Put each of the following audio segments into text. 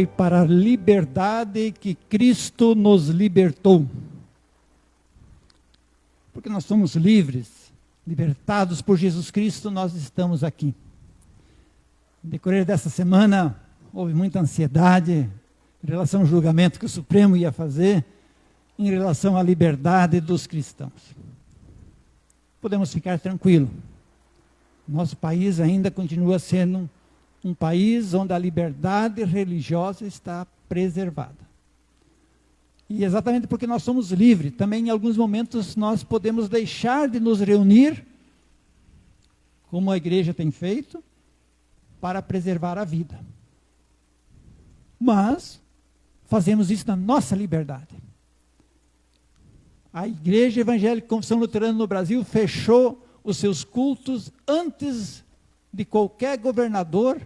foi para a liberdade que Cristo nos libertou. Porque nós somos livres, libertados por Jesus Cristo, nós estamos aqui. No decorrer dessa semana, houve muita ansiedade em relação ao julgamento que o Supremo ia fazer, em relação à liberdade dos cristãos. Podemos ficar tranquilos. Nosso país ainda continua sendo um país onde a liberdade religiosa está preservada. E exatamente porque nós somos livres, também em alguns momentos nós podemos deixar de nos reunir, como a igreja tem feito, para preservar a vida. Mas fazemos isso na nossa liberdade. A Igreja Evangélica Confissão Luterana no Brasil fechou os seus cultos antes de qualquer governador,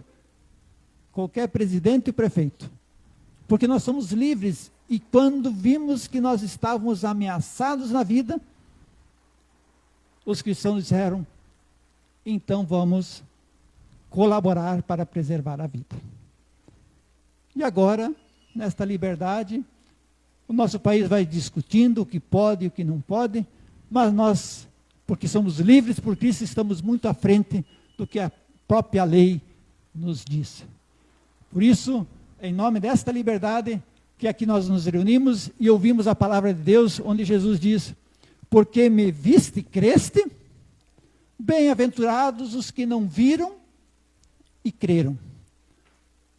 qualquer presidente e prefeito. Porque nós somos livres e quando vimos que nós estávamos ameaçados na vida, os cristãos disseram, então vamos colaborar para preservar a vida. E agora, nesta liberdade, o nosso país vai discutindo o que pode e o que não pode, mas nós, porque somos livres por Cristo, estamos muito à frente do que a própria lei nos diz. Por isso, em nome desta liberdade, que aqui nós nos reunimos e ouvimos a palavra de Deus, onde Jesus diz, porque me viste e creste, bem-aventurados os que não viram e creram.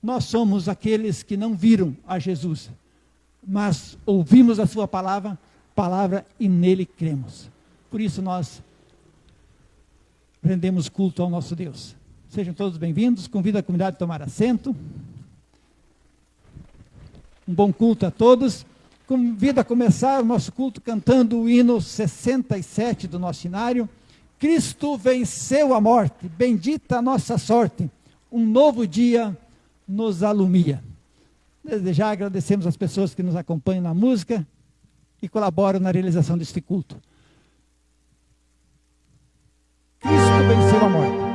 Nós somos aqueles que não viram a Jesus, mas ouvimos a sua palavra e nele cremos. Por isso nós rendemos culto ao nosso Deus. Sejam todos bem-vindos, convido a comunidade a tomar assento. Um bom culto a todos. Convido a começar o nosso culto cantando o hino 67 do nosso cenário. Cristo venceu a morte, bendita a nossa sorte, um novo dia nos alumia. Desde já agradecemos as pessoas que nos acompanham na música e colaboram na realização deste culto. Cristo venceu a morte.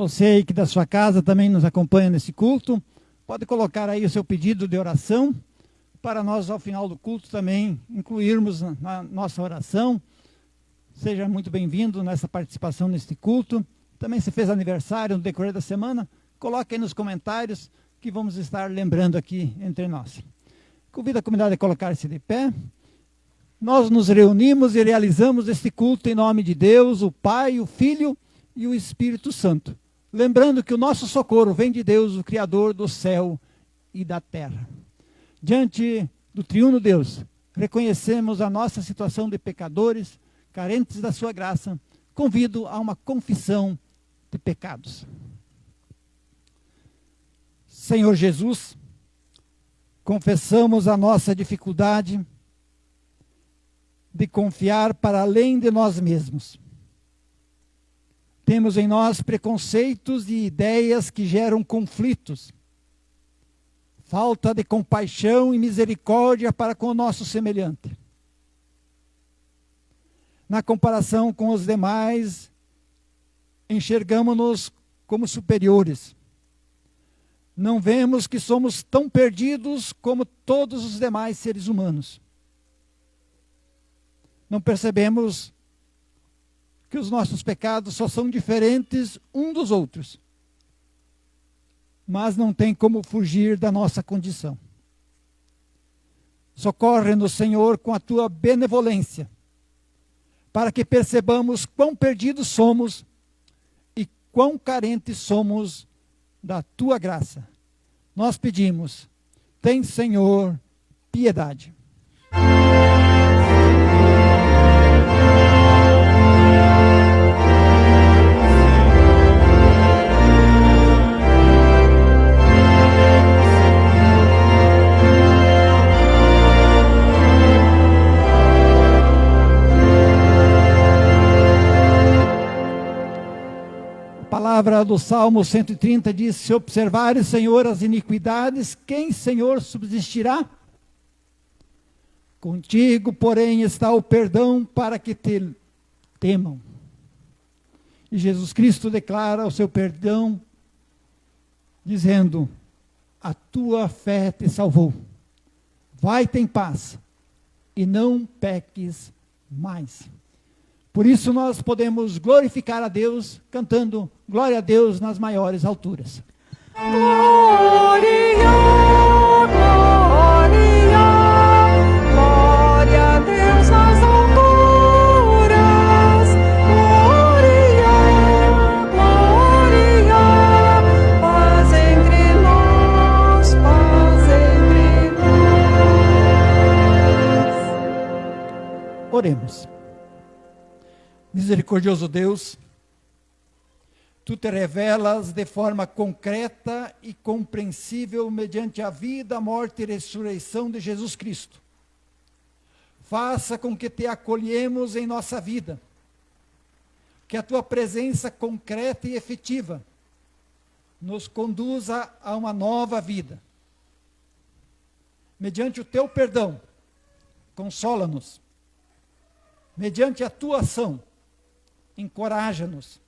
Você aí que da sua casa também nos acompanha nesse culto, pode colocar aí o seu pedido de oração, para nós ao final do culto também incluirmos na nossa oração. Seja muito bem-vindo nessa participação neste culto. Também se fez aniversário no decorrer da semana, coloque aí nos comentários que vamos estar lembrando aqui entre nós. Convido a comunidade a colocar-se de pé. Nós nos reunimos e realizamos este culto em nome de Deus, o Pai, o Filho e o Espírito Santo. Lembrando que o nosso socorro vem de Deus, o Criador do céu e da terra. Diante do triuno Deus, reconhecemos a nossa situação de pecadores, carentes da sua graça. Convido a uma confissão de pecados. Senhor Jesus, confessamos a nossa dificuldade de confiar para além de nós mesmos. Temos em nós preconceitos e ideias que geram conflitos, falta de compaixão e misericórdia para com o nosso semelhante. Na comparação com os demais, enxergamos-nos como superiores. Não vemos que somos tão perdidos como todos os demais seres humanos. Não percebemos que os nossos pecados só são diferentes uns dos outros. Mas não tem como fugir da nossa condição. Socorre-nos, Senhor, com a tua benevolência, para que percebamos quão perdidos somos e quão carentes somos da tua graça. Nós pedimos, tem, Senhor, piedade. A palavra do Salmo 130 diz: se observares, Senhor, as iniquidades, quem, Senhor, subsistirá? Contigo, porém, está o perdão para que te temam. E Jesus Cristo declara o seu perdão, dizendo: a tua fé te salvou. Vai-te em paz e não peques mais. Por isso nós podemos glorificar a Deus cantando glória a Deus nas maiores alturas. Glória, glória, glória a Deus nas alturas. Glória, glória, paz entre nós, paz entre nós. Oremos. Misericordioso Deus, tu te revelas de forma concreta e compreensível mediante a vida, morte e ressurreição de Jesus Cristo. Faça com que te acolhemos em nossa vida, que a tua presença concreta e efetiva nos conduza a uma nova vida. Mediante o teu perdão, consola-nos. Mediante a tua ação, encoraja-nos,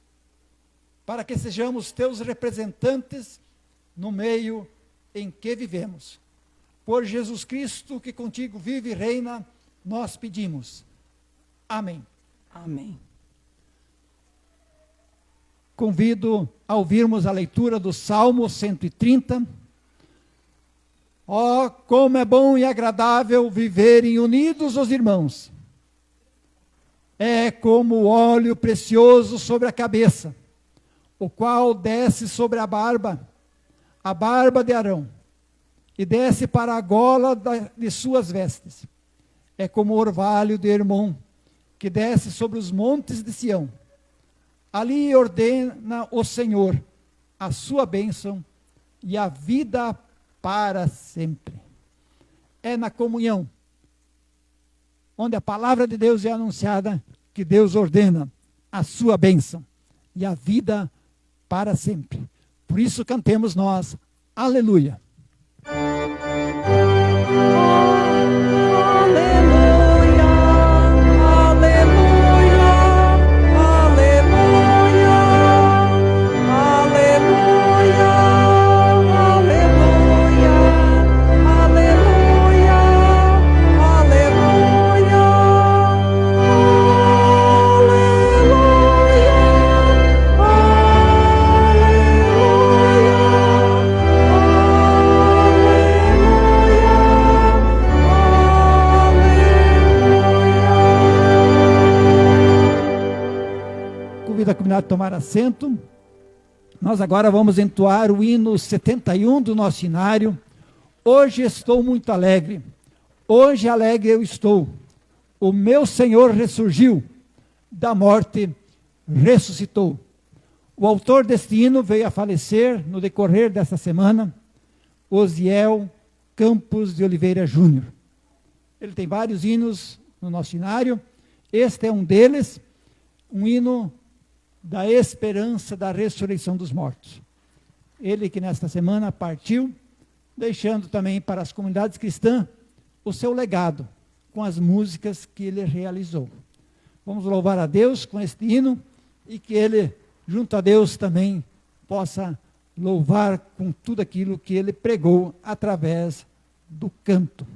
para que sejamos teus representantes no meio em que vivemos. Por Jesus Cristo, que contigo vive e reina, nós pedimos. Amém. Amém. Convido a ouvirmos a leitura do Salmo 130. Oh, como é bom e agradável viverem unidos os irmãos. É como o óleo precioso sobre a cabeça, o qual desce sobre a barba de Arão, e desce para a gola de suas vestes. É como o orvalho de Hermon, que desce sobre os montes de Sião. Ali ordena o Senhor a sua bênção e a vida para sempre. É na comunhão, onde a palavra de Deus é anunciada, que Deus ordena a sua bênção e a vida para sempre. Por isso cantemos nós, aleluia. A comunidade tomar assento. Nós agora vamos entoar o hino 71 do nosso hinário. Hoje estou muito alegre, hoje alegre eu estou, o meu Senhor ressurgiu, da morte ressuscitou. O autor deste hino veio a falecer no decorrer desta semana, Osiel Campos de Oliveira Júnior. Ele tem vários hinos no nosso hinário, este é um deles, um hino da esperança da ressurreição dos mortos. Ele que nesta semana partiu, deixando também para as comunidades cristãs o seu legado, com as músicas que ele realizou. Vamos louvar a Deus com este hino, e que ele, junto a Deus, também possa louvar com tudo aquilo que ele pregou através do canto.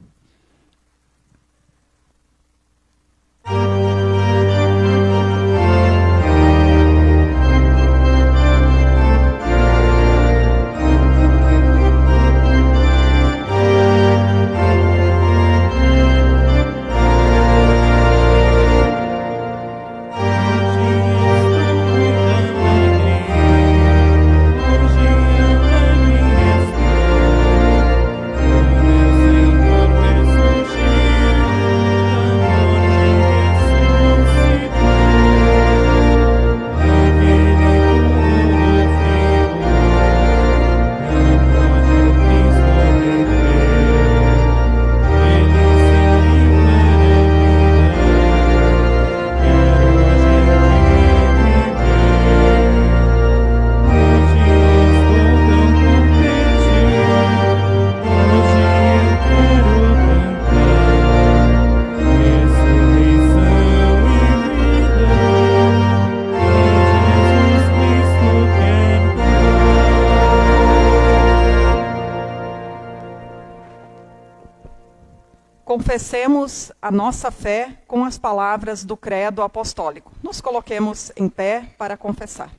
Confessemos a nossa fé com as palavras do credo apostólico. Nos coloquemos em pé para confessar.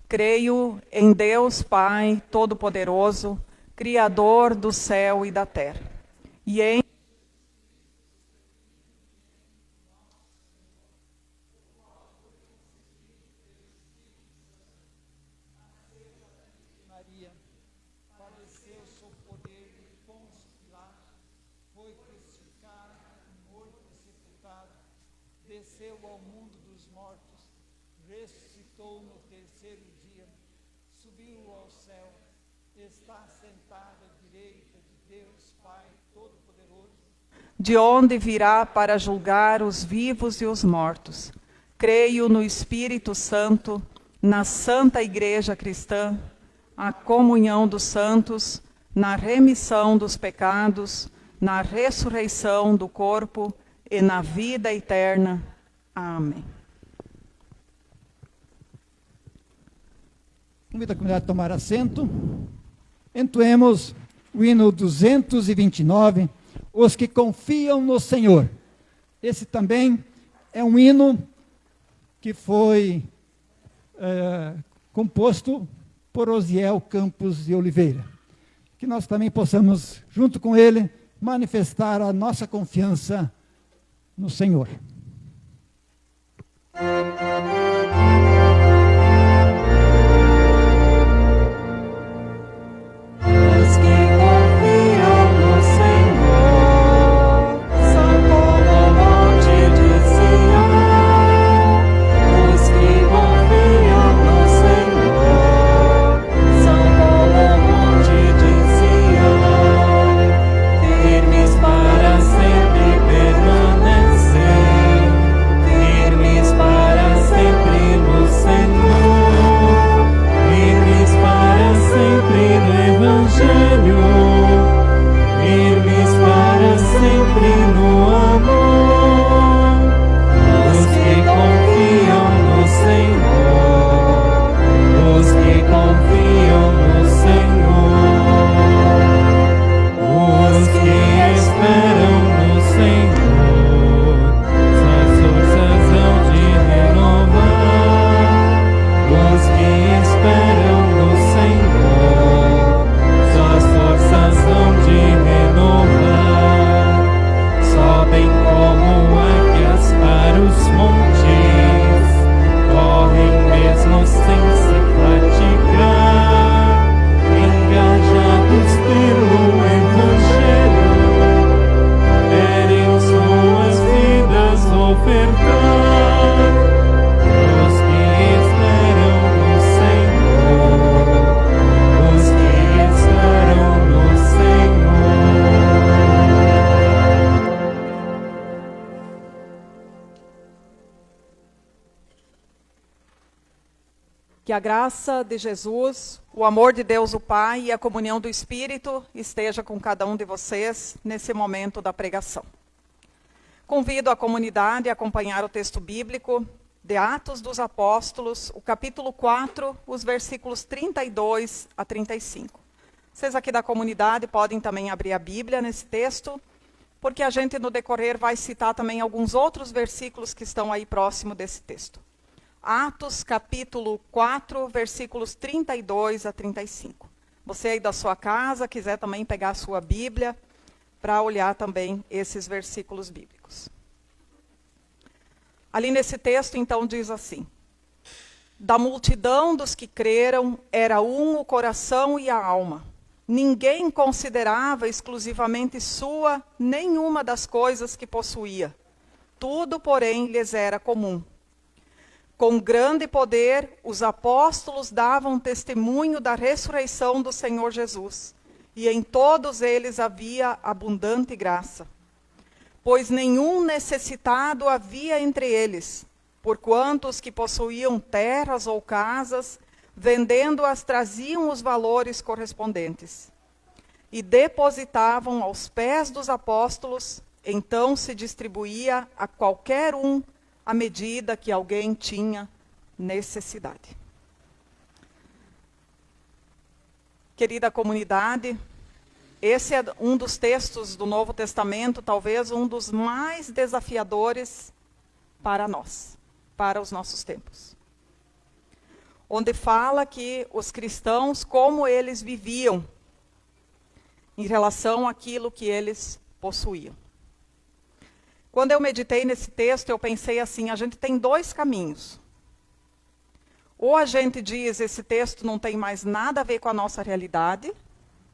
Creio em Deus Pai Todo-Poderoso, Criador do céu e da terra, e em Maria, padeceu sob o poder de Pôncio Pilatos, foi crucificado, morto e sepultado, desceu ao mundo dos mortos, ressuscitou no terceiro dia, subiu ao céu, está sentado à direita de Deus Pai Todo-Poderoso, de onde virá para julgar os vivos e os mortos. Creio no Espírito Santo, na Santa Igreja Cristã, a comunhão dos santos, na remissão dos pecados, na ressurreição do corpo e na vida eterna. Amém. Convido a comunidade a tomar assento. Entoemos o hino 229, Os que confiam no Senhor. Esse também é um hino que foi composto por Osiel Campos de Oliveira. Que nós também possamos, junto com ele, manifestar a nossa confiança no Senhor. Os que confiam no Senhor são como o monte de Sião. Os que confiam no Senhor são como o monte de Sião, firmes para sempre permanecer, firmes para Que a graça de Jesus, o amor de Deus o Pai e a comunhão do Espírito esteja com cada um de vocês nesse momento da pregação. Convido a comunidade a acompanhar o texto bíblico de Atos dos Apóstolos, o capítulo 4, os versículos 32 a 35. Vocês aqui da comunidade podem também abrir a Bíblia nesse texto, porque a gente no decorrer vai citar também alguns outros versículos que estão aí próximo desse texto. Atos capítulo 4, versículos 32 a 35. Você aí da sua casa quiser também pegar a sua Bíblia para olhar também esses versículos bíblicos. Ali nesse texto então diz assim: da multidão dos que creram era um o coração e a alma. Ninguém considerava exclusivamente sua nenhuma das coisas que possuía. Tudo, porém, lhes era comum. Com grande poder, os apóstolos davam testemunho da ressurreição do Senhor Jesus, e em todos eles havia abundante graça. Pois nenhum necessitado havia entre eles, porquanto os que possuíam terras ou casas, vendendo-as, traziam os valores correspondentes, e depositavam aos pés dos apóstolos, então se distribuía a qualquer um à medida que alguém tinha necessidade. Querida comunidade, esse é um dos textos do Novo Testamento, talvez um dos mais desafiadores para nós, para os nossos tempos. Onde fala que os cristãos, como eles viviam em relação àquilo que eles possuíam. Quando eu meditei nesse texto, eu pensei assim, a gente tem dois caminhos. Ou a gente diz, esse texto não tem mais nada a ver com a nossa realidade,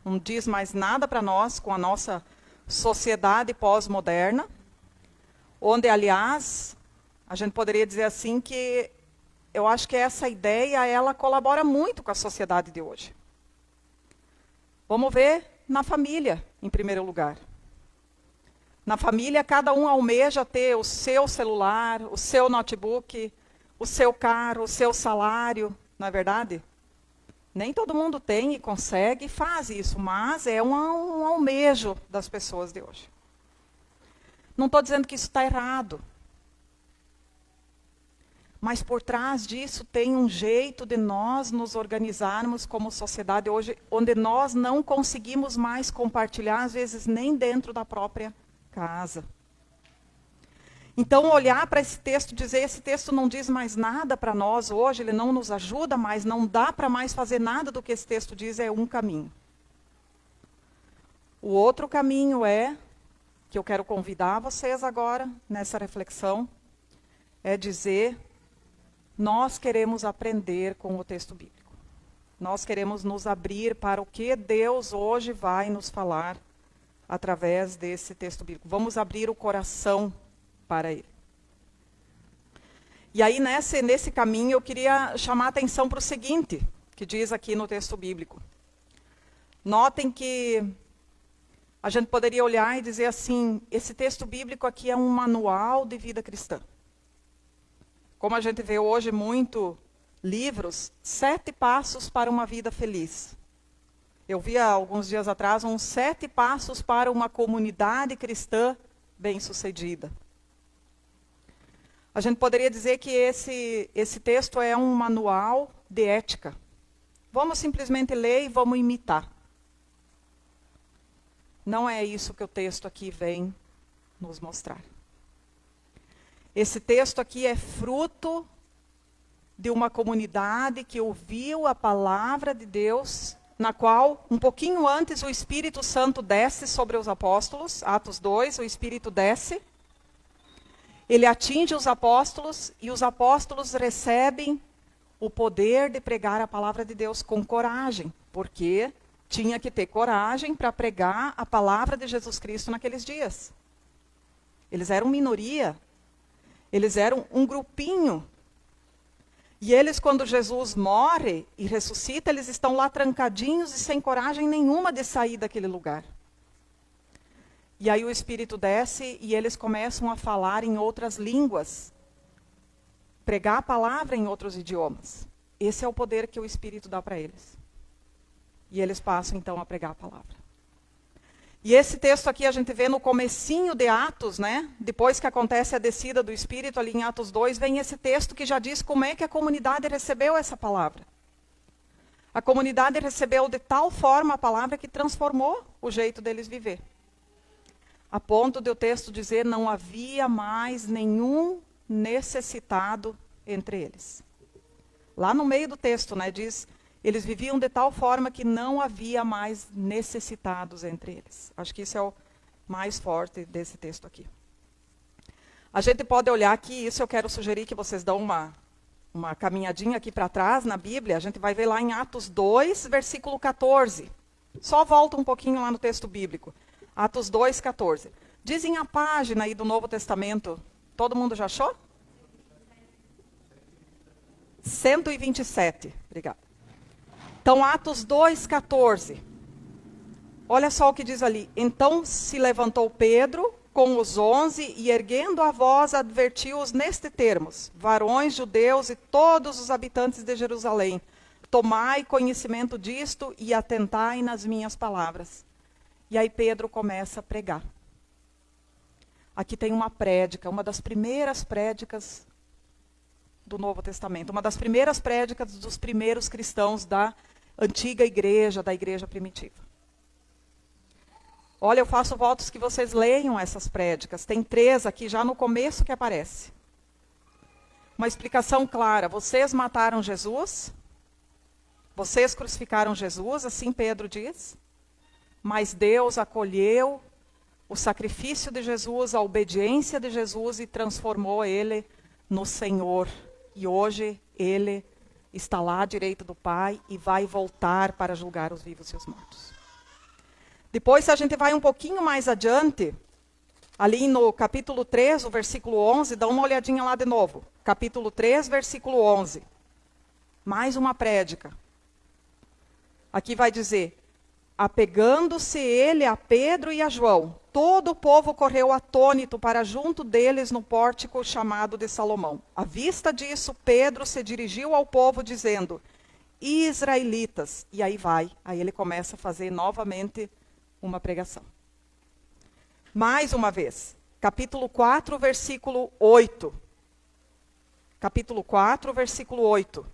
não diz mais nada para nós com a nossa sociedade pós-moderna, onde, aliás, a gente poderia dizer assim que eu acho que essa ideia, ela colabora muito com a sociedade de hoje. Vamos ver na família, em primeiro lugar. Na família, cada um almeja ter o seu celular, o seu notebook, o seu carro, o seu salário, não é verdade? Nem todo mundo tem e consegue e faz isso, mas é um almejo das pessoas de hoje. Não estou dizendo que isso está errado. Mas por trás disso tem um jeito de nós nos organizarmos como sociedade hoje, onde nós não conseguimos mais compartilhar, às vezes nem dentro da própria casa. Então, olhar para esse texto e dizer, esse texto não diz mais nada para nós hoje, ele não nos ajuda mais, não dá para mais fazer nada do que esse texto diz, é um caminho. O outro caminho é, que eu quero convidar vocês agora, nessa reflexão, é dizer, nós queremos aprender com o texto bíblico. Nós queremos nos abrir para o que Deus hoje vai nos falar através desse texto bíblico. Vamos abrir o coração para ele. E aí, nesse caminho, eu queria chamar a atenção para o seguinte, que diz aqui no texto bíblico. Notem que a gente poderia olhar e dizer assim, esse texto bíblico aqui é um manual de vida cristã. Como a gente vê hoje muito livros, 7 passos para uma vida feliz. Eu vi há alguns dias atrás uns 7 passos para uma comunidade cristã bem-sucedida. A gente poderia dizer que esse texto é um manual de ética. Vamos simplesmente ler e vamos imitar. Não é isso que o texto aqui vem nos mostrar. Esse texto aqui é fruto de uma comunidade que ouviu a palavra de Deus, na qual, um pouquinho antes, o Espírito Santo desce sobre os apóstolos, Atos 2, o Espírito desce, ele atinge os apóstolos, e os apóstolos recebem o poder de pregar a palavra de Deus com coragem, porque tinha que ter coragem para pregar a palavra de Jesus Cristo naqueles dias. Eles eram minoria, eles eram um grupinho. E eles, quando Jesus morre e ressuscita, eles estão lá trancadinhos e sem coragem nenhuma de sair daquele lugar. E aí o Espírito desce e eles começam a falar em outras línguas. Pregar a palavra em outros idiomas. Esse é o poder que o Espírito dá para eles. E eles passam então a pregar a palavra. E esse texto aqui a gente vê no comecinho de Atos, né? Depois que acontece a descida do Espírito, ali em Atos 2, vem esse texto que já diz como é que a comunidade recebeu essa palavra. A comunidade recebeu de tal forma a palavra que transformou o jeito deles viver. A ponto de o texto dizer, não havia mais nenhum necessitado entre eles. Lá no meio do texto, né, diz, eles viviam de tal forma que não havia mais necessitados entre eles. Acho que isso é o mais forte desse texto aqui. A gente pode olhar aqui, isso eu quero sugerir que vocês dão uma caminhadinha aqui para trás na Bíblia. A gente vai ver lá em Atos 2, versículo 14. Só volta um pouquinho lá no texto bíblico. Atos 2, 14. Dizem a página aí do Novo Testamento. Todo mundo já achou? 127. Obrigada. Então, Atos 2, 14. Olha só o que diz ali. Então se levantou Pedro com os 11 e, erguendo a voz, advertiu-os neste termos: varões judeus e todos os habitantes de Jerusalém, tomai conhecimento disto e atentai nas minhas palavras. E aí Pedro começa a pregar. Aqui tem uma prédica, uma das primeiras prédicas do Novo Testamento, uma das primeiras prédicas dos primeiros cristãos da antiga igreja, da igreja primitiva. Olha, eu faço votos que vocês leiam essas prédicas. Tem 3 aqui já no começo que aparece. Uma explicação clara. Vocês mataram Jesus, vocês crucificaram Jesus, assim Pedro diz, mas Deus acolheu o sacrifício de Jesus, a obediência de Jesus e transformou ele no Senhor. E hoje ele está lá à direita do Pai e vai voltar para julgar os vivos e os mortos. Depois, se a gente vai um pouquinho mais adiante, ali no capítulo 3, o versículo 11, dá uma olhadinha lá de novo. Capítulo 3, versículo 11. Mais uma prédica. Aqui vai dizer: apegando-se ele a Pedro e a João, todo o povo correu atônito para junto deles no pórtico chamado de Salomão. À vista disso, Pedro se dirigiu ao povo dizendo: israelitas. E aí ele começa a fazer novamente uma pregação. Mais uma vez, capítulo 4, versículo 8. Capítulo 4, versículo 8.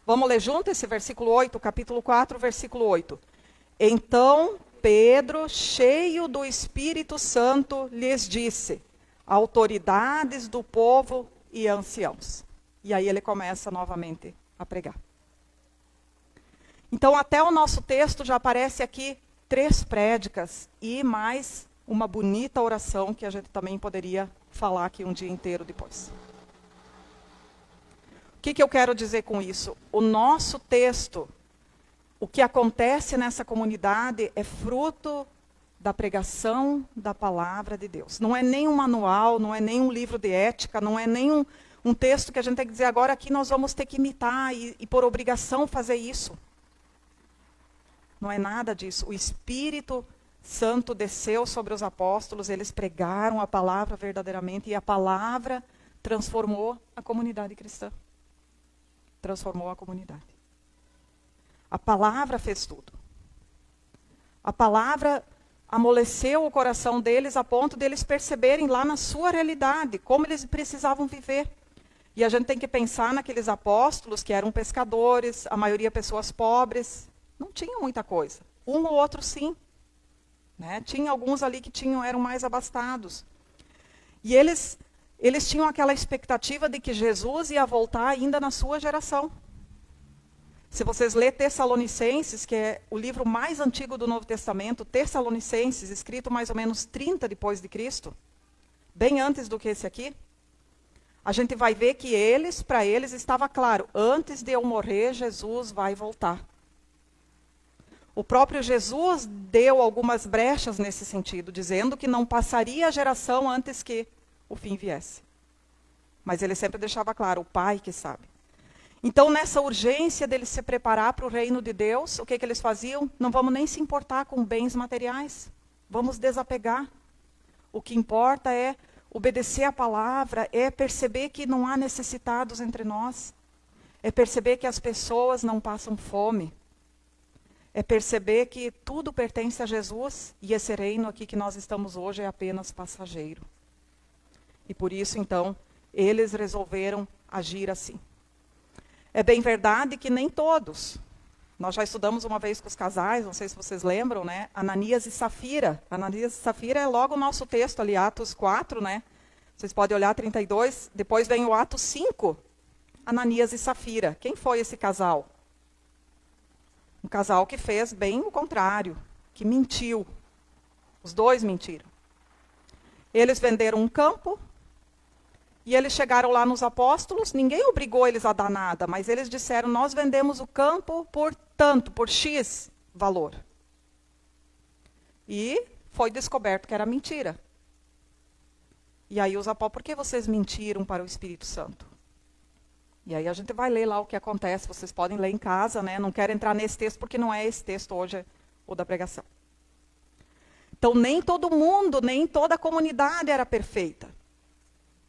Vamos ler junto esse versículo 8, capítulo 4, versículo 8. Então Pedro, cheio do Espírito Santo, lhes disse: autoridades do povo e anciãos. E aí ele começa novamente a pregar. Então, até o nosso texto já aparece aqui 3 prédicas e mais uma bonita oração que a gente também poderia falar aqui um dia inteiro depois. O que eu quero dizer com isso? O nosso texto, o que acontece nessa comunidade é fruto da pregação da palavra de Deus. Não é nem um manual, não é nem um livro de ética, não é nem um texto que a gente tem que dizer agora aqui nós vamos ter que imitar e por obrigação fazer isso. Não é nada disso. O Espírito Santo desceu sobre os apóstolos, eles pregaram a palavra verdadeiramente e a palavra transformou a comunidade cristã. Transformou a comunidade. A palavra fez tudo. A palavra amoleceu o coração deles a ponto de eles perceberem lá na sua realidade como eles precisavam viver. E a gente tem que pensar naqueles apóstolos que eram pescadores, a maioria pessoas pobres. Não tinham muita coisa. Um ou outro sim. Né? Tinha alguns ali que eram mais abastados. E eles tinham aquela expectativa de que Jesus ia voltar ainda na sua geração. Se vocês lerem Tessalonicenses, que é o livro mais antigo do Novo Testamento, Tessalonicenses, escrito mais ou menos 30 depois de Cristo, bem antes do que esse aqui, a gente vai ver que para eles estava claro, antes de eu morrer, Jesus vai voltar. O próprio Jesus deu algumas brechas nesse sentido, dizendo que não passaria a geração antes que o fim viesse. Mas ele sempre deixava claro, o Pai que sabe. Então, nessa urgência deles se preparar para o reino de Deus, o que eles faziam? Não vamos nem se importar com bens materiais. Vamos desapegar. O que importa é obedecer a palavra, é perceber que não há necessitados entre nós. É perceber que as pessoas não passam fome. É perceber que tudo pertence a Jesus e esse reino aqui que nós estamos hoje é apenas passageiro. E por isso, então, eles resolveram agir assim. É bem verdade que nem todos. Nós já estudamos uma vez com os casais, não sei se vocês lembram, né? Ananias e Safira. Ananias e Safira é logo o nosso texto ali, Atos 4, né? Vocês podem olhar 32. Depois vem o Atos 5. Ananias e Safira. Quem foi esse casal? Um casal que fez bem o contrário, que mentiu. Os dois mentiram. Eles venderam um campo e eles chegaram lá nos apóstolos. Ninguém obrigou eles a dar nada, mas eles disseram, nós vendemos o campo por tanto, por X valor. E foi descoberto que era mentira. E aí os apóstolos, por que vocês mentiram para o Espírito Santo? E aí a gente vai ler lá o que acontece, vocês podem ler em casa, né? Não quero entrar nesse texto porque não é esse texto hoje, o da pregação. Então nem todo mundo, nem toda a comunidade era perfeita.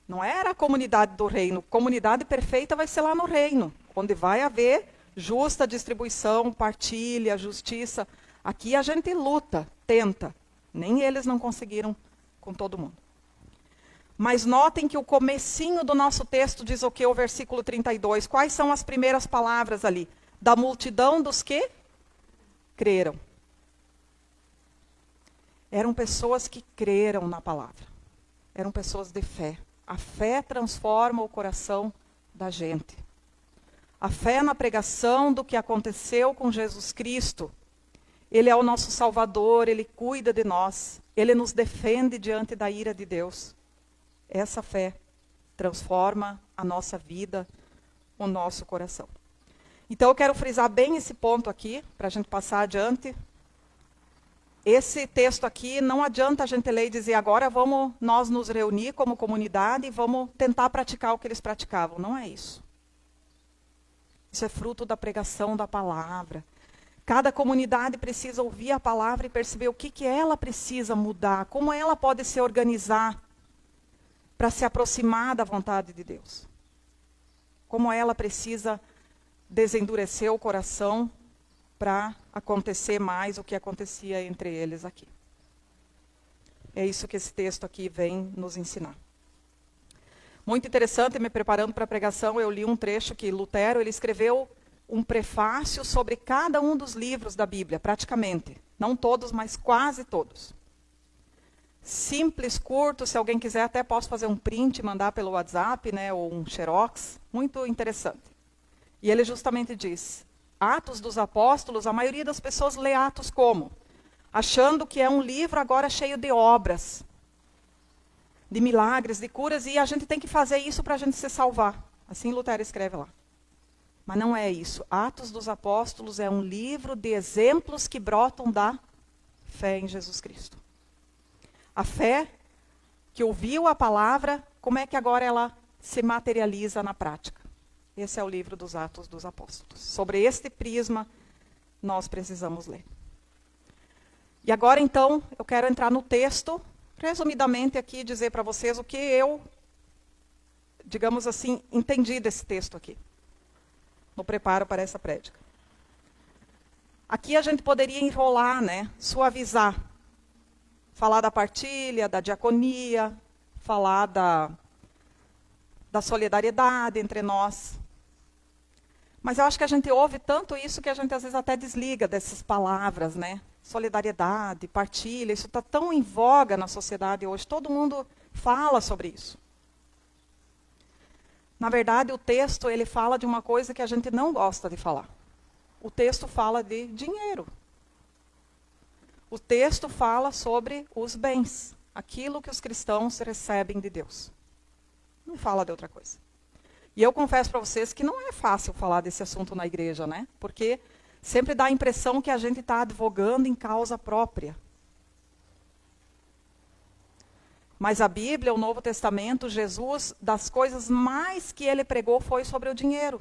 Não era a comunidade do reino. Comunidade perfeita vai ser lá no reino, onde vai haver justa distribuição, partilha, justiça. Aqui a gente luta, tenta. Nem eles não conseguiram com todo mundo. Mas notem que o comecinho do nosso texto diz o que? O versículo 32. Quais são as primeiras palavras ali? Da multidão dos que creram. Eram pessoas que creram na palavra. Eram pessoas de fé. A fé transforma o coração da gente. A fé na pregação do que aconteceu com Jesus Cristo. Ele é o nosso Salvador, Ele cuida de nós. Ele nos defende diante da ira de Deus. Essa fé transforma a nossa vida, o nosso coração. Então eu quero frisar bem esse ponto aqui, para a gente passar adiante. Esse texto aqui, não adianta a gente ler e dizer, agora vamos nós nos reunir como comunidade e vamos tentar praticar o que eles praticavam. Não é isso. Isso é fruto da pregação da palavra. Cada comunidade precisa ouvir a palavra e perceber o que ela precisa mudar, como ela pode se organizar para se aproximar da vontade de Deus. Como ela precisa desendurecer o coração para acontecer mais o que acontecia entre eles aqui. É isso que esse texto aqui vem nos ensinar. Muito interessante, me preparando para a pregação, eu li um trecho que Lutero, ele escreveu um prefácio sobre cada um dos livros da Bíblia, praticamente. Não todos, mas quase todos. Simples, curto, se alguém quiser até posso fazer um print e mandar pelo WhatsApp, né, ou um xerox, muito interessante. E ele justamente diz, Atos dos Apóstolos, a maioria das pessoas lê Atos como? Achando que é um livro agora cheio de obras, de milagres, de curas, e a gente tem que fazer isso para a gente se salvar. Assim Lutero escreve lá. Mas não é isso. Atos dos Apóstolos é um livro de exemplos que brotam da fé em Jesus Cristo. A fé que ouviu a palavra, como é que agora ela se materializa na prática? Esse é o livro dos Atos dos Apóstolos. Sobre este prisma, nós precisamos ler. E agora, então, eu quero entrar no texto, resumidamente aqui, dizer para vocês o que eu, digamos assim, entendi desse texto aqui, no preparo para essa prédica. Aqui a gente poderia enrolar, né, suavizar. Falar da partilha, da diaconia, falar da solidariedade entre nós. Mas eu acho que a gente ouve tanto isso que a gente às vezes até desliga dessas palavras, né? Solidariedade, partilha, isso está tão em voga na sociedade hoje, todo mundo fala sobre isso. Na verdade, o texto, ele fala de uma coisa que a gente não gosta de falar. O texto fala de dinheiro. O texto fala sobre os bens, aquilo que os cristãos recebem de Deus. Não fala de outra coisa. E eu confesso para vocês que não é fácil falar desse assunto na igreja, né? Porque sempre dá a impressão que a gente está advogando em causa própria. Mas a Bíblia, o Novo Testamento, Jesus, das coisas mais que ele pregou foi sobre o dinheiro.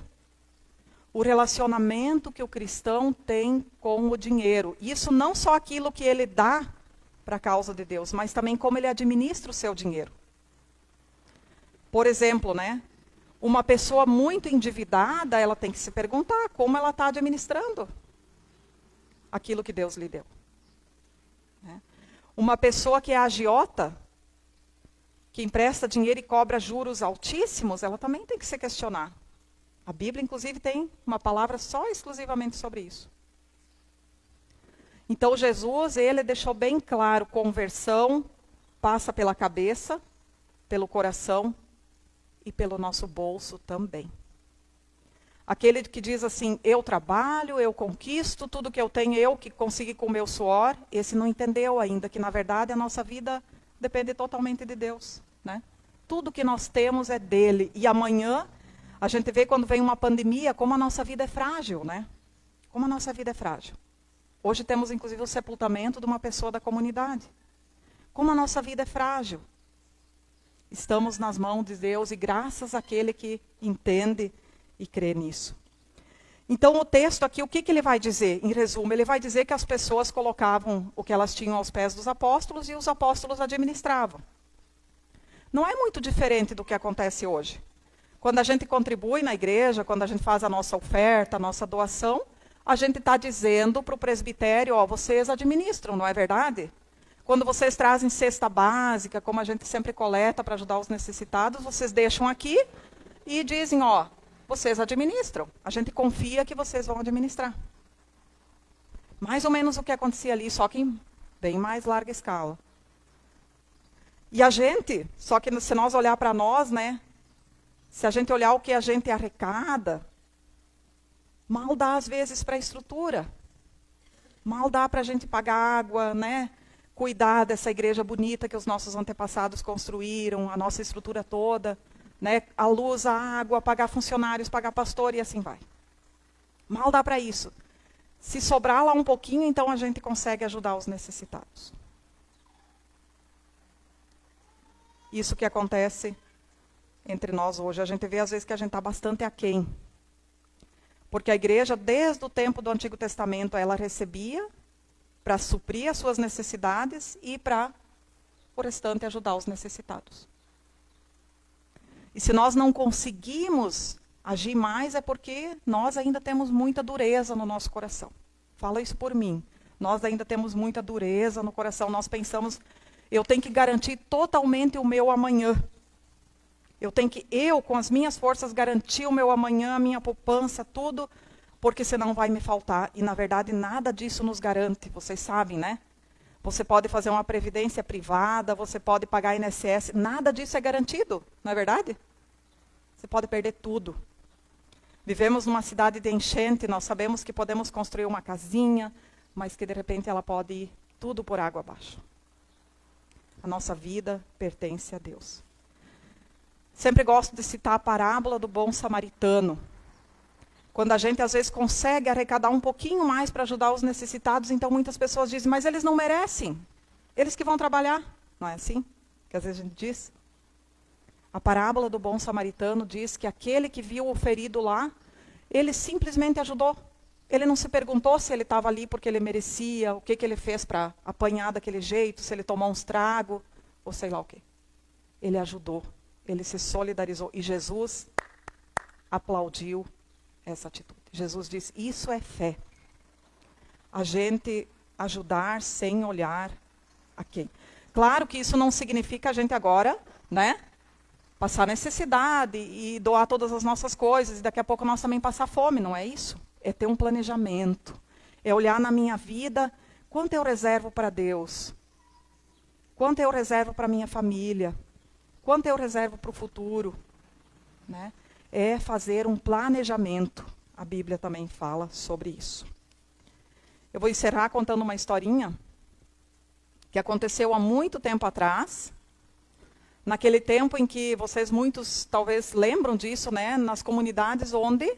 O relacionamento que o cristão tem com o dinheiro. Isso não só aquilo que ele dá para a causa de Deus, mas também como ele administra o seu dinheiro. Por exemplo, né? Uma pessoa muito endividada, ela tem que se perguntar como ela está administrando aquilo que Deus lhe deu. Né? Uma pessoa que é agiota, que empresta dinheiro e cobra juros altíssimos, ela também tem que se questionar. A Bíblia, inclusive, tem uma palavra só exclusivamente sobre isso. Então, Jesus, ele deixou bem claro, conversão passa pela cabeça, pelo coração e pelo nosso bolso também. Aquele que diz assim, eu trabalho, eu conquisto, tudo que eu tenho eu que consegui com o meu suor, esse não entendeu ainda que, na verdade, a nossa vida depende totalmente de Deus. Né? Tudo que nós temos é dele. E amanhã, a gente vê quando vem uma pandemia, como a nossa vida é frágil. Né? Como a nossa vida é frágil. Hoje temos, inclusive, o sepultamento de uma pessoa da comunidade. Como a nossa vida é frágil. Estamos nas mãos de Deus e graças àquele que entende e crê nisso. Então, o texto aqui, o que ele vai dizer? Em resumo, ele vai dizer que as pessoas colocavam o que elas tinham aos pés dos apóstolos e os apóstolos administravam. Não é muito diferente do que acontece hoje. Quando a gente contribui na igreja, quando a gente faz a nossa oferta, a nossa doação, a gente está dizendo para o presbitério, ó, vocês administram, não é verdade? Quando vocês trazem cesta básica, como a gente sempre coleta para ajudar os necessitados, vocês deixam aqui e dizem, ó, vocês administram. A gente confia que vocês vão administrar. Mais ou menos o que acontecia ali, só que em bem mais larga escala. E a gente, só que se nós olhar para nós, né? Se a gente olhar o que a gente arrecada, mal dá às vezes para a estrutura. Mal dá para a gente pagar água, né? Cuidar dessa igreja bonita que os nossos antepassados construíram, a nossa estrutura toda. Né? A luz, a água, pagar funcionários, pagar pastor e assim vai. Mal dá para isso. Se sobrar lá um pouquinho, então a gente consegue ajudar os necessitados. Isso que acontece entre nós hoje. A gente vê às vezes que a gente está bastante aquém. Porque a igreja, desde o tempo do Antigo Testamento, ela recebia para suprir as suas necessidades e para, o restante, ajudar os necessitados. E se nós não conseguimos agir mais, é porque nós ainda temos muita dureza no nosso coração. Fala isso por mim. Nós ainda temos muita dureza no coração. Nós pensamos, eu tenho que garantir totalmente o meu amanhã. Eu tenho que, com as minhas forças, garantir o meu amanhã, a minha poupança, tudo, porque senão vai me faltar. E, na verdade, nada disso nos garante. Vocês sabem, né? Você pode fazer uma previdência privada, você pode pagar INSS, nada disso é garantido, não é verdade? Você pode perder tudo. Vivemos numa cidade de enchente, nós sabemos que podemos construir uma casinha, mas que de repente ela pode ir tudo por água abaixo. A nossa vida pertence a Deus. Sempre gosto de citar a parábola do bom samaritano. Quando a gente, às vezes, consegue arrecadar um pouquinho mais para ajudar os necessitados, então muitas pessoas dizem, mas eles não merecem. Eles que vão trabalhar. Não é assim que às vezes a gente diz? A parábola do bom samaritano diz que aquele que viu o ferido lá, ele simplesmente ajudou. Ele não se perguntou se ele estava ali porque ele merecia, o que ele fez para apanhar daquele jeito, se ele tomou uns tragos, ou sei lá o quê. Ele ajudou, ele se solidarizou. E Jesus aplaudiu essa atitude. Jesus diz, isso é fé. A gente ajudar sem olhar a quem. Claro que isso não significa a gente agora, né, passar necessidade e doar todas as nossas coisas, e daqui a pouco nós também passar fome, não é isso? É ter um planejamento. É olhar na minha vida, quanto eu reservo para Deus? Quanto eu reservo para minha família? Quanto eu reservo para o futuro? Né? É fazer um planejamento. A Bíblia também fala sobre isso. Eu vou encerrar contando uma historinha que aconteceu há muito tempo atrás. Naquele tempo em que vocês muitos talvez lembram disso, né? Nas comunidades onde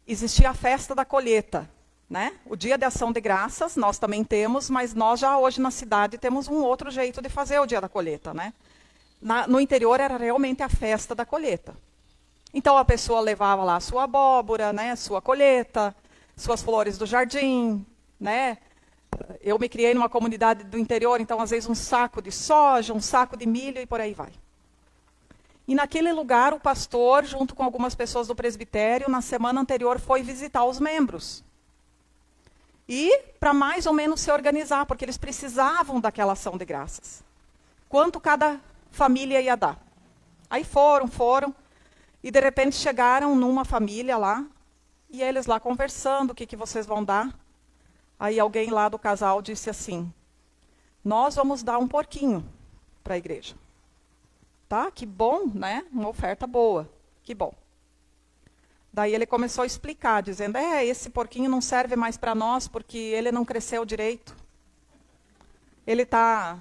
existia a festa da colheita. Né? O dia de ação de graças nós também temos, mas nós já hoje na cidade temos um outro jeito de fazer o dia da colheita. Né? No interior era realmente a festa da colheita. Então a pessoa levava lá a sua abóbora, né, sua colheita, suas flores do jardim, né? Eu me criei numa comunidade do interior, então às vezes um saco de soja, um saco de milho e por aí vai. E naquele lugar, o pastor, junto com algumas pessoas do presbitério, na semana anterior foi visitar os membros. E para mais ou menos se organizar, porque eles precisavam daquela ação de graças. Quanto cada família ia dar. Aí foram, e de repente chegaram numa família lá, e eles lá conversando, o que vocês vão dar? Aí alguém lá do casal disse assim, nós vamos dar um porquinho para a igreja. Tá? Que bom, né? Uma oferta boa. Que bom. Daí ele começou a explicar, dizendo, esse porquinho não serve mais para nós, porque ele não cresceu direito. Ele está,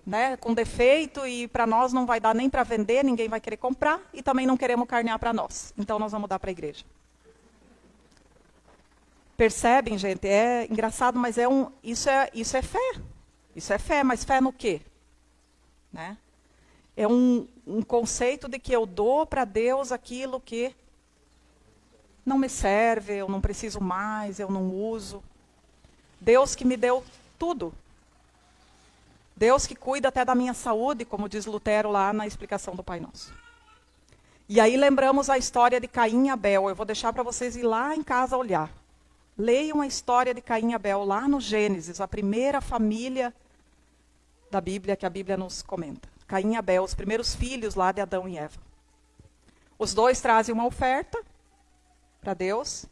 né, com defeito, e para nós não vai dar nem para vender, ninguém vai querer comprar, e também não queremos carnear para nós. Então nós vamos dar para a igreja. Percebem, gente? É engraçado, mas isso é fé. Isso é fé, mas fé no quê? Né? É um conceito de que eu dou para Deus aquilo que não me serve, eu não preciso mais, eu não uso. Deus que me deu tudo. Deus que cuida até da minha saúde, como diz Lutero lá na explicação do Pai Nosso. E aí lembramos a história de Caim e Abel. Eu vou deixar para vocês ir lá em casa olhar. Leiam a história de Caim e Abel lá no Gênesis, a primeira família da Bíblia que a Bíblia nos comenta. Caim e Abel, os primeiros filhos lá de Adão e Eva. Os dois trazem uma oferta para Deus,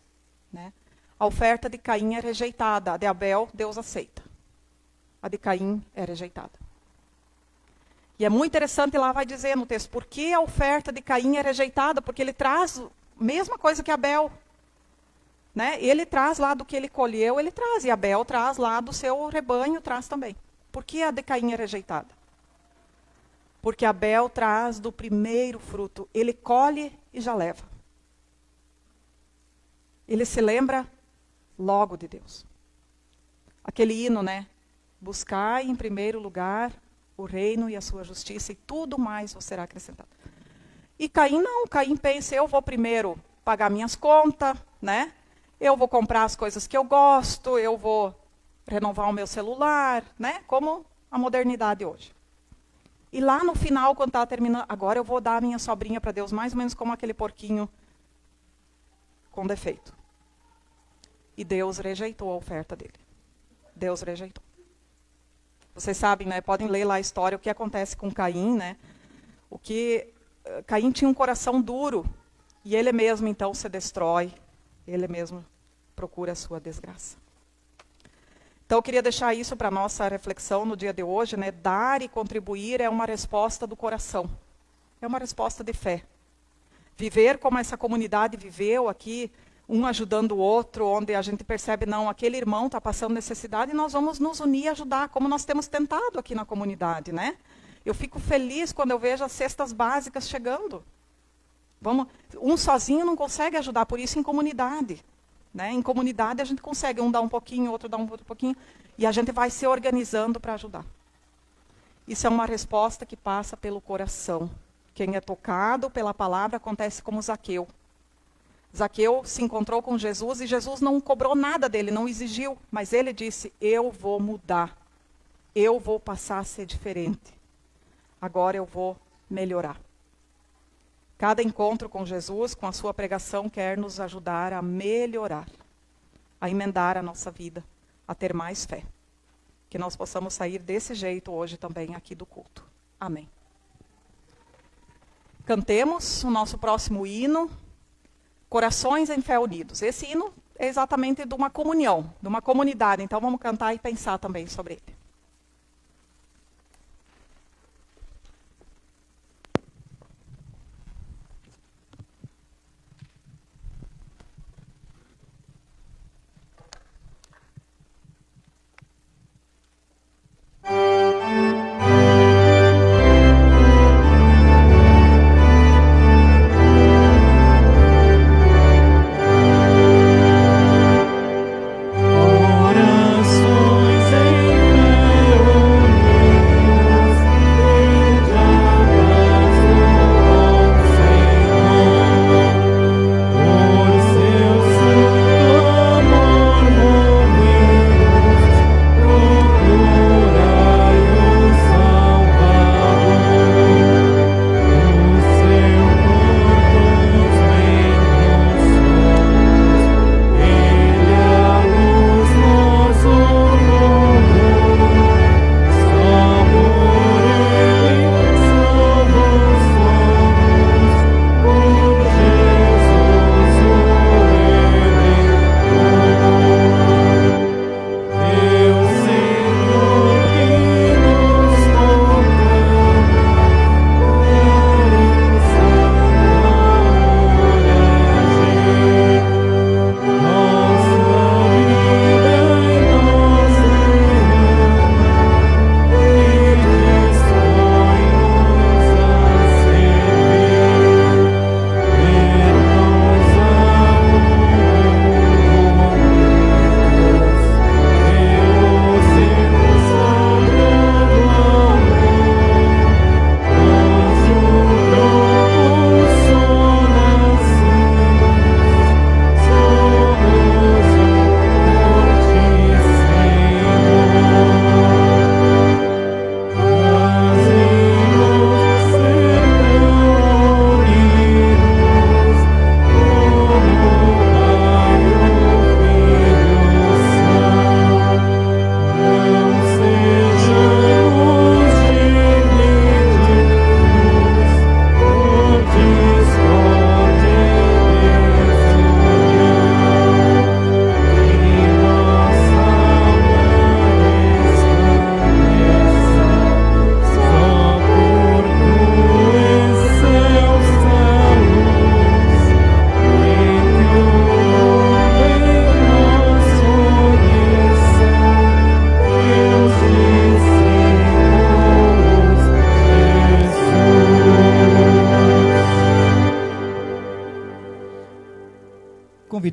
né? A oferta de Caim é rejeitada, a de Abel Deus aceita. A de Caim é rejeitada. E é muito interessante, lá vai dizer no texto, por que a oferta de Caim é rejeitada? Porque ele traz a mesma coisa que Abel. Né? Ele traz lá do que ele colheu, ele traz. E Abel traz lá do seu rebanho, traz também. Por que a de Caim é rejeitada? Porque Abel traz do primeiro fruto. Ele colhe e já leva. Ele se lembra logo de Deus. Aquele hino, né? Buscai em primeiro lugar o reino e a sua justiça, e tudo mais vos será acrescentado. E Caim não. Caim pensa, eu vou primeiro pagar minhas contas, né? Eu vou comprar as coisas que eu gosto, eu vou renovar o meu celular, né? Como a modernidade hoje. E lá no final, quando estava terminando, agora eu vou dar a minha sobrinha para Deus, mais ou menos como aquele porquinho com defeito. E Deus rejeitou a oferta dele. Deus rejeitou. Vocês sabem, né? Podem ler lá a história, o que acontece com Caim, né? Caim tinha um coração duro, e ele mesmo então se destrói. Ele mesmo procura a sua desgraça. Então, eu queria deixar isso para a nossa reflexão no dia de hoje, né? Dar e contribuir é uma resposta do coração. É uma resposta de fé. Viver como essa comunidade viveu aqui, um ajudando o outro, onde a gente percebe, não, aquele irmão está passando necessidade, e nós vamos nos unir e ajudar, como nós temos tentado aqui na comunidade, né? Eu fico feliz quando eu vejo as cestas básicas chegando. Um sozinho não consegue ajudar, por isso em comunidade. Né? Em comunidade a gente consegue, um dá um pouquinho, outro dá um outro pouquinho, e a gente vai se organizando para ajudar. Isso é uma resposta que passa pelo coração. Quem é tocado pela palavra acontece como Zaqueu. Zaqueu se encontrou com Jesus e Jesus não cobrou nada dele, não exigiu, mas ele disse, eu vou mudar, eu vou passar a ser diferente, agora eu vou melhorar. Cada encontro com Jesus, com a sua pregação, quer nos ajudar a melhorar, a emendar a nossa vida, a ter mais fé. Que nós possamos sair desse jeito hoje também aqui do culto. Amém. Cantemos o nosso próximo hino, Corações em Fé Unidos. Esse hino é exatamente de uma comunhão, de uma comunidade. Então vamos cantar e pensar também sobre ele. Corações em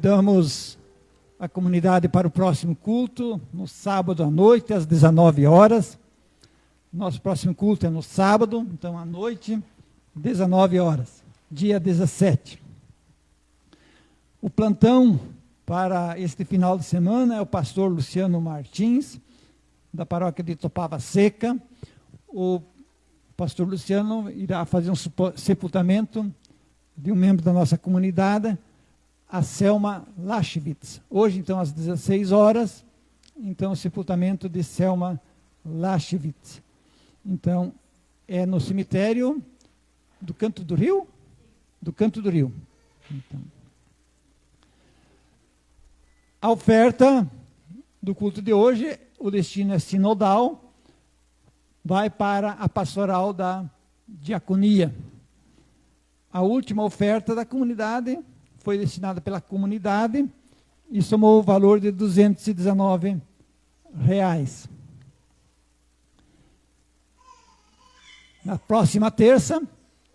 convidamos a comunidade para o próximo culto, no sábado à noite, às 19 horas. Nosso próximo culto é no sábado, então à noite, 19 horas, dia 17. O plantão para este final de semana é o pastor Luciano Martins, da paróquia de Topava Seca. O pastor Luciano irá fazer um sepultamento de um membro da nossa comunidade, a Selma Lachwitz. Hoje, então, às 16 horas, então, o sepultamento de Selma Lachwitz. Então, é no cemitério do Canto do Rio? Do Canto do Rio. Então, a oferta do culto de hoje, o destino é sinodal, vai para a pastoral da diaconia. A última oferta da comunidade foi destinada pela comunidade e somou o valor de R$219. Na próxima terça,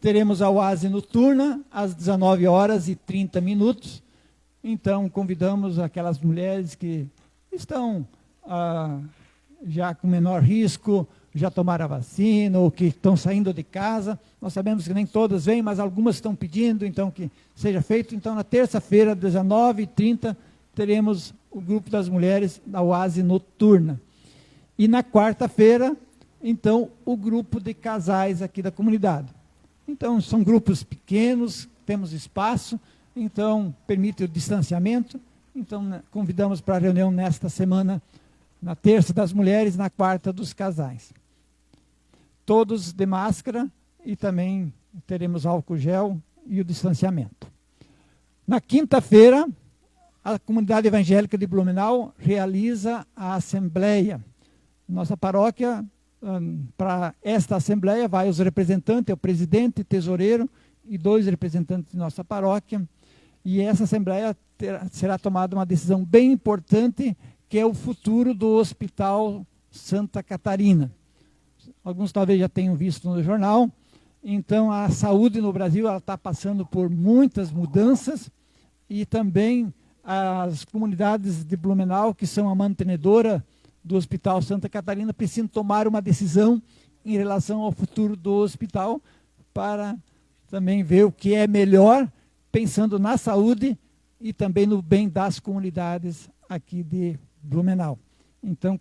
teremos a oase noturna, às 19 horas e 30 minutos. Então, convidamos aquelas mulheres que estão já com menor risco, já tomaram a vacina, ou que estão saindo de casa. Nós sabemos que nem todas vêm, mas algumas estão pedindo, então, que seja feito. Então, na terça-feira, 19h30, teremos o grupo das mulheres da oase noturna. E na quarta-feira, então, o grupo de casais aqui da comunidade. Então, são grupos pequenos, temos espaço, então, permite o distanciamento. Então, convidamos para a reunião nesta semana, na terça das mulheres, na quarta dos casais. Todos de máscara e também teremos álcool gel e o distanciamento. Na quinta-feira, a comunidade evangélica de Blumenau realiza a assembleia. Nossa paróquia, para esta assembleia, vai os representantes, o presidente, tesoureiro e 2 representantes de nossa paróquia. E essa assembleia será tomada uma decisão bem importante, que é o futuro do Hospital Santa Catarina. Alguns talvez já tenham visto no jornal. Então, a saúde no Brasil está passando por muitas mudanças e também as comunidades de Blumenau, que são a mantenedora do Hospital Santa Catarina, precisam tomar uma decisão em relação ao futuro do hospital para também ver o que é melhor, pensando na saúde e também no bem das comunidades aqui de Blumenau. Então,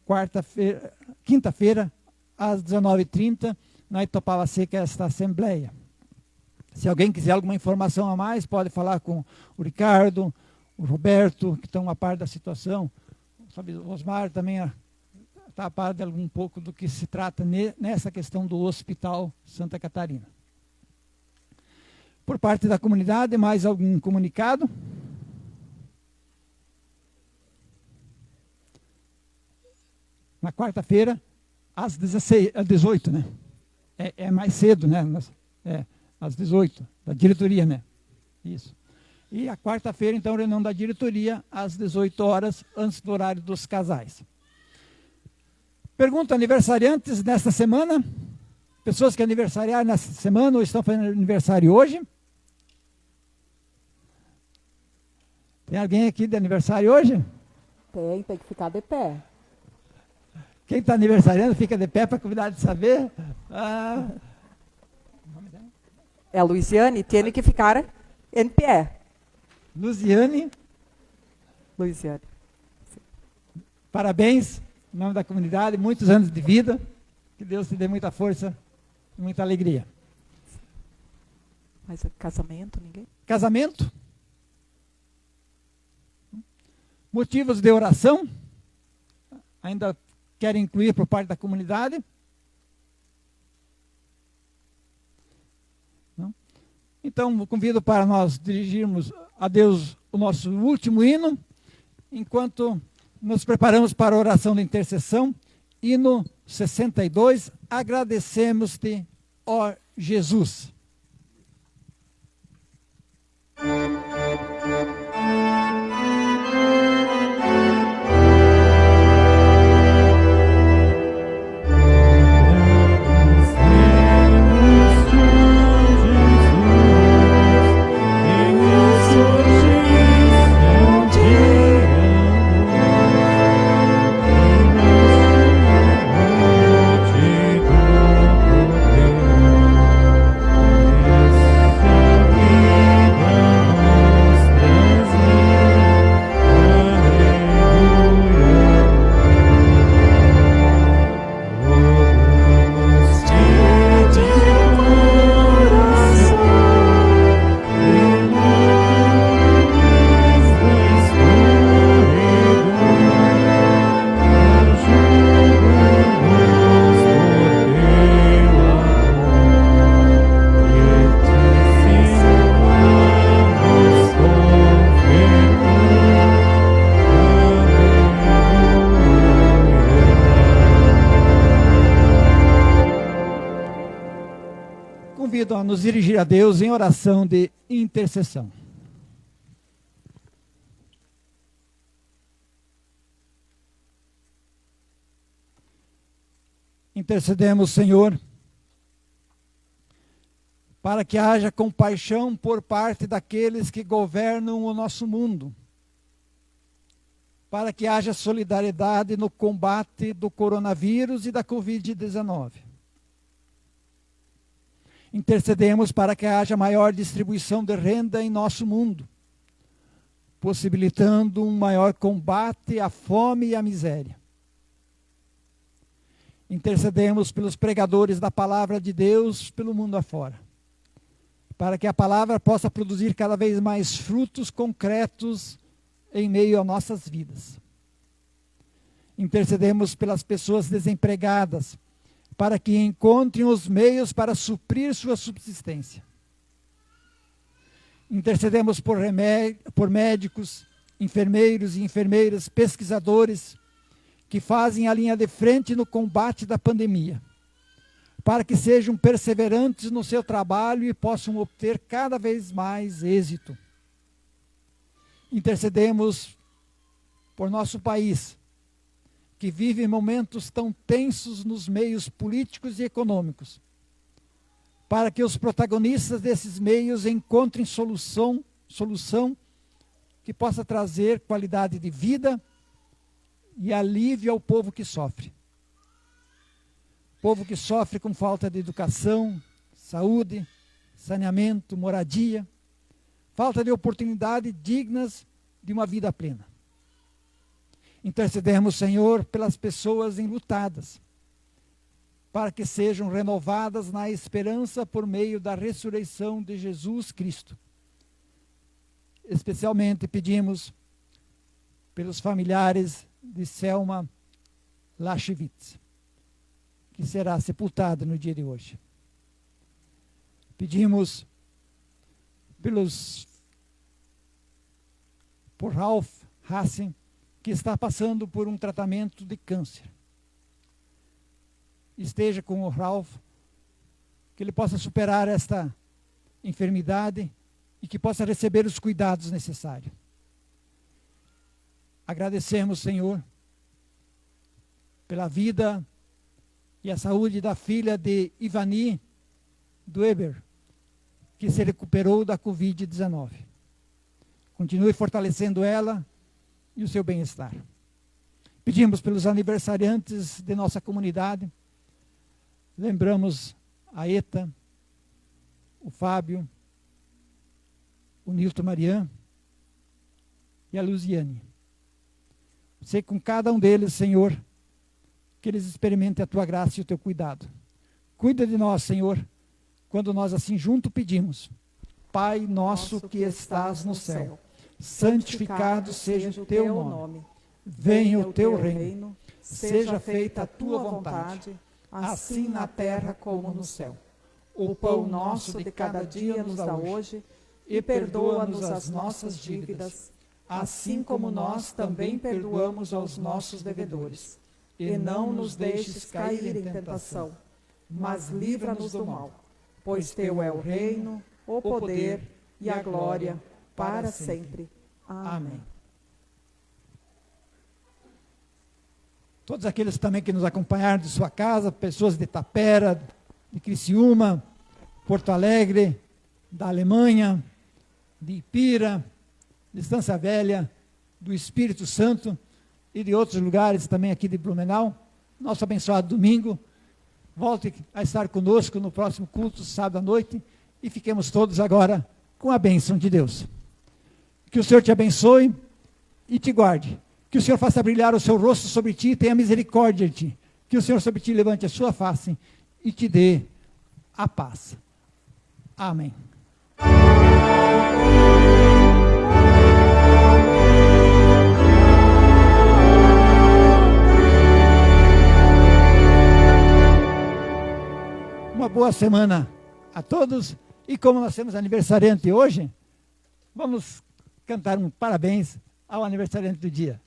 quinta-feira, às 19h30, na Itopava Seca, esta assembleia. Se alguém quiser alguma informação a mais, pode falar com o Ricardo, o Roberto, que estão a par da situação. Sabe, o Osmar também está a par de um pouco do que se trata nessa questão do Hospital Santa Catarina. Por parte da comunidade, mais algum comunicado? Na quarta-feira, às 18, né? É mais cedo, né? Às 18, da diretoria, né? Isso. E a quarta-feira, então, reunião da diretoria, às 18 horas, antes do horário dos casais. Pergunta: aniversariantes nesta semana? Pessoas que aniversariaram nesta semana ou estão fazendo aniversário hoje? Tem alguém aqui de aniversário hoje? Tem que ficar de pé. Quem está aniversariando fica de pé para a comunidade saber. É a Luiziane, tem que ficar em pé. Luziane, Luiziane. parabéns, em nome da comunidade, muitos anos de vida. Que Deus te dê muita força e muita alegria. Mas casamento, ninguém? Casamento? Motivos de oração? Ainda querem incluir por parte da comunidade? Não? Então, convido para nós dirigirmos a Deus o nosso último hino, enquanto nos preparamos para a oração de intercessão. Hino 62, agradecemos-te, ó Jesus. Jesus, convido a nos dirigir a Deus em oração de intercessão. Intercedemos, Senhor, para que haja compaixão por parte daqueles que governam o nosso mundo, para que haja solidariedade no combate do coronavírus e da Covid-19. Intercedemos para que haja maior distribuição de renda em nosso mundo, possibilitando um maior combate à fome e à miséria. Intercedemos pelos pregadores da palavra de Deus pelo mundo afora, para que a palavra possa produzir cada vez mais frutos concretos em meio a nossas vidas. Intercedemos pelas pessoas desempregadas, para que encontrem os meios para suprir sua subsistência. Intercedemos por médicos, enfermeiros e enfermeiras, pesquisadores, que fazem a linha de frente no combate da pandemia, para que sejam perseverantes no seu trabalho e possam obter cada vez mais êxito. Intercedemos por nosso país, que vive momentos tão tensos nos meios políticos e econômicos, para que os protagonistas desses meios encontrem solução que possa trazer qualidade de vida e alívio ao povo que sofre. Povo que sofre com falta de educação, saúde, saneamento, moradia, falta de oportunidades dignas de uma vida plena. Intercedemos, Senhor, pelas pessoas enlutadas, para que sejam renovadas na esperança por meio da ressurreição de Jesus Cristo. Especialmente pedimos pelos familiares de Selma Lashevitz, que será sepultada no dia de hoje. Pedimos por Ralph Hassen, que está passando por um tratamento de câncer. Esteja com o Ralph, que ele possa superar esta enfermidade e que possa receber os cuidados necessários. Agradecemos, Senhor, pela vida e a saúde da filha de Ivani Dueber, que se recuperou da Covid-19. Continue fortalecendo ela e o seu bem-estar. Pedimos pelos aniversariantes de nossa comunidade. Lembramos a Eta, o Fábio, o Nilton Marian e a Luziane. Sei com cada um deles, Senhor, que eles experimentem a tua graça e o teu cuidado. Cuida de nós, Senhor, quando nós assim junto pedimos. Pai nosso que estás no céu, santificado seja o teu nome. Venha o teu reino, seja feita a tua vontade, assim na terra como no céu. O pão nosso de cada dia nos dá hoje, e perdoa-nos as nossas dívidas, assim como nós também perdoamos aos nossos devedores. E não nos deixes cair em tentação, mas livra-nos do mal, pois teu é o reino, o poder e a glória para sempre. Amém. Todos aqueles também que nos acompanharam de sua casa, pessoas de Tapera, de Criciúma, Porto Alegre, da Alemanha, de Ipira, de Estância Velha, do Espírito Santo e de outros lugares também aqui de Blumenau. Nosso abençoado domingo. Volte a estar conosco no próximo culto, sábado à noite, e fiquemos todos agora com a bênção de Deus. Que o Senhor te abençoe e te guarde. Que o Senhor faça brilhar o seu rosto sobre ti e tenha misericórdia de ti. Que o Senhor sobre ti levante a sua face e te dê a paz. Amém. Uma boa semana a todos. E como nós temos aniversariante hoje, vamos cantar um parabéns ao aniversariante do dia.